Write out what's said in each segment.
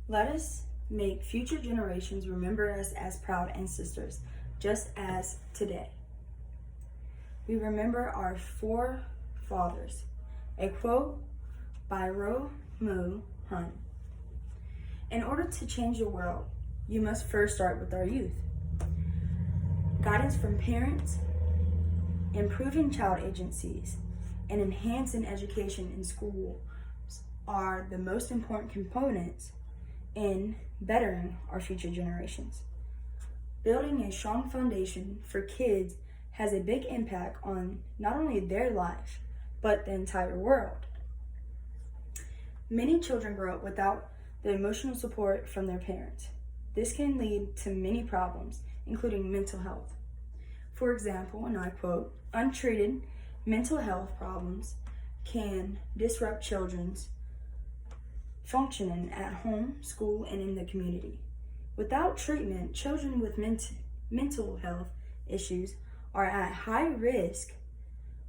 Let us make future generations remember us as proud ancestors, just as today. We remember our forefathers. A quote by Ro Mu Hun. In order to change the world, you must first start with our youth. Guidance from parents, improving child agencies, and enhancing education in schools are the most important components in bettering our future generations. Building a strong foundation for kids has a big impact on not only their life, but the entire world. Many children grow up without the emotional support from their parents. This can lead to many problems, including mental health. For example, and I quote, untreated mental health problems can disrupt children's functioning at home, school, and in the community. Without treatment, children with mental health issues are at high risk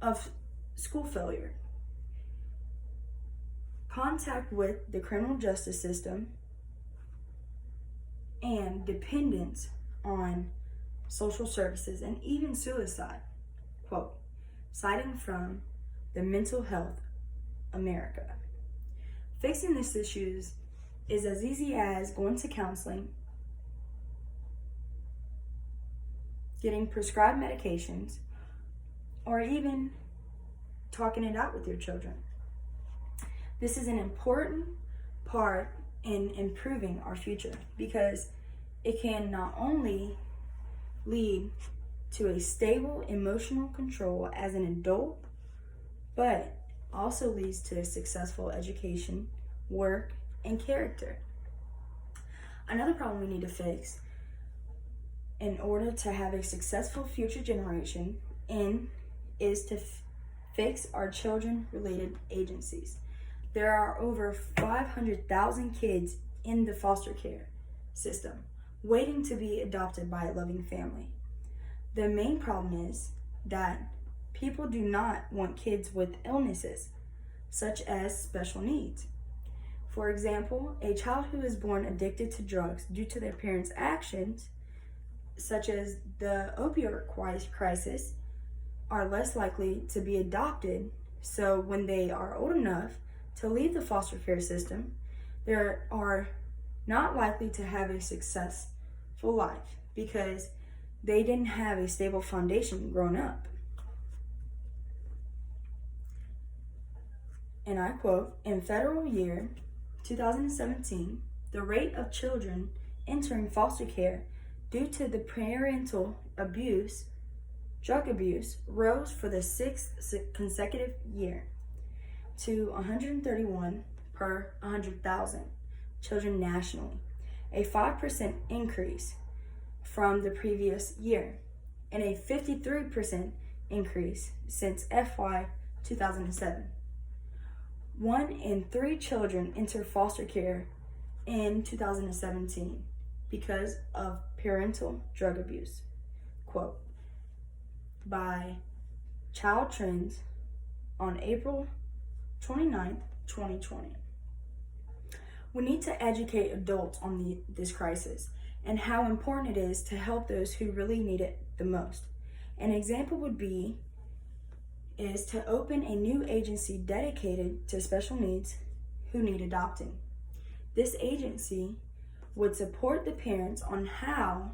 of school failure, contact with the criminal justice system, and dependence on social services, and even suicide. Quote, citing from the Mental Health America. Fixing these issues is as easy as going to counseling, getting prescribed medications, or even talking it out with your children. This is an important part in improving our future because it can not only lead to a stable emotional control as an adult, but also leads to a successful education, work, and character. Another problem we need to fix in order to have a successful future generation is to fix our children-related agencies. There are over 500,000 kids in the foster care system waiting to be adopted by a loving family. The main problem is that people do not want kids with illnesses, such as special needs. For example, a child who is born addicted to drugs due to their parents' actions, such as the opioid crisis, are less likely to be adopted. So when they are old enough to leave the foster care system, they are not likely to have a successful life because they didn't have a stable foundation growing up. And I quote, in federal year 2017, the rate of children entering foster care due to the parental abuse, drug abuse, rose for the sixth consecutive year to 131 per 100,000 children nationally, a 5% increase from the previous year, and a 53% increase since FY 2007. 1 in 3 children enter foster care in 2017 because of parental drug abuse. Quote, by Child Trends on April 29th, 2020. We need to educate adults on this crisis and how important it is to help those who really need it the most. An example is to open a new agency dedicated to special needs who need adopting. This agency would support the parents on how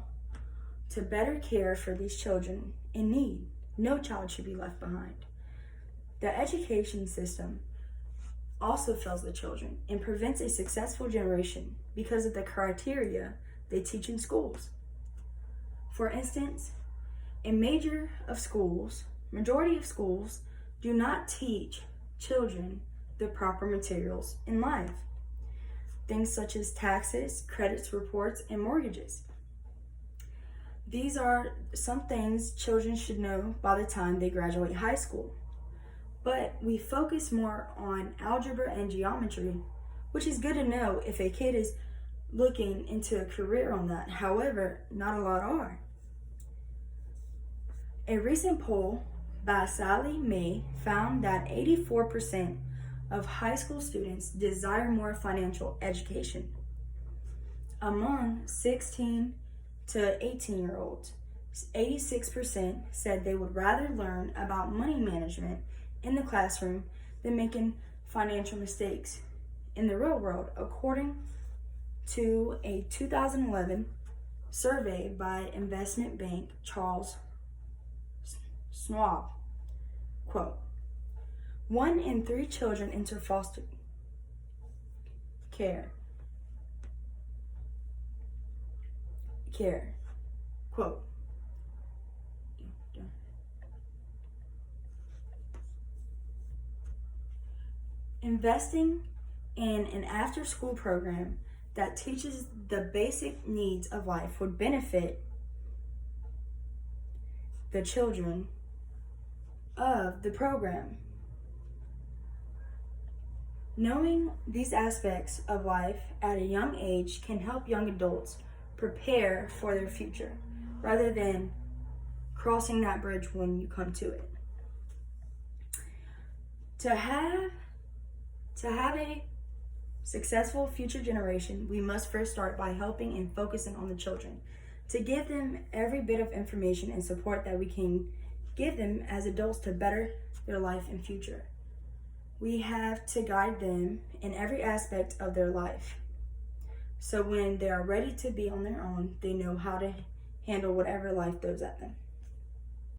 to better care for these children in need. No child should be left behind. The education system also fails the children and prevents a successful generation because of the criteria they teach in schools. For instance, a majority of schools do not teach children the proper materials in life. Things such as taxes, credit reports, and mortgages. These are some things children should know by the time they graduate high school. But we focus more on algebra and geometry, which is good to know if a kid is looking into a career on that. However, not a lot are. A recent poll by Sally May found that 84% of high school students desire more financial education. Among 16 to 18-year-olds, 86% said they would rather learn about money management in the classroom than making financial mistakes in the real world, according to a 2011 survey by investment bank Charles Schwab. Quote, 1 in 3 children enter foster care. Quote, investing in an after-school program that teaches the basic needs of life would benefit the children of the program. Knowing these aspects of life at a young age can help young adults prepare for their future rather than crossing that bridge when you come to it. To have a successful future generation, we must first start by helping and focusing on the children, to give them every bit of information and support that we can give them as adults to better their life and future. We have to guide them in every aspect of their life, so when they are ready to be on their own, they know how to handle whatever life throws at them.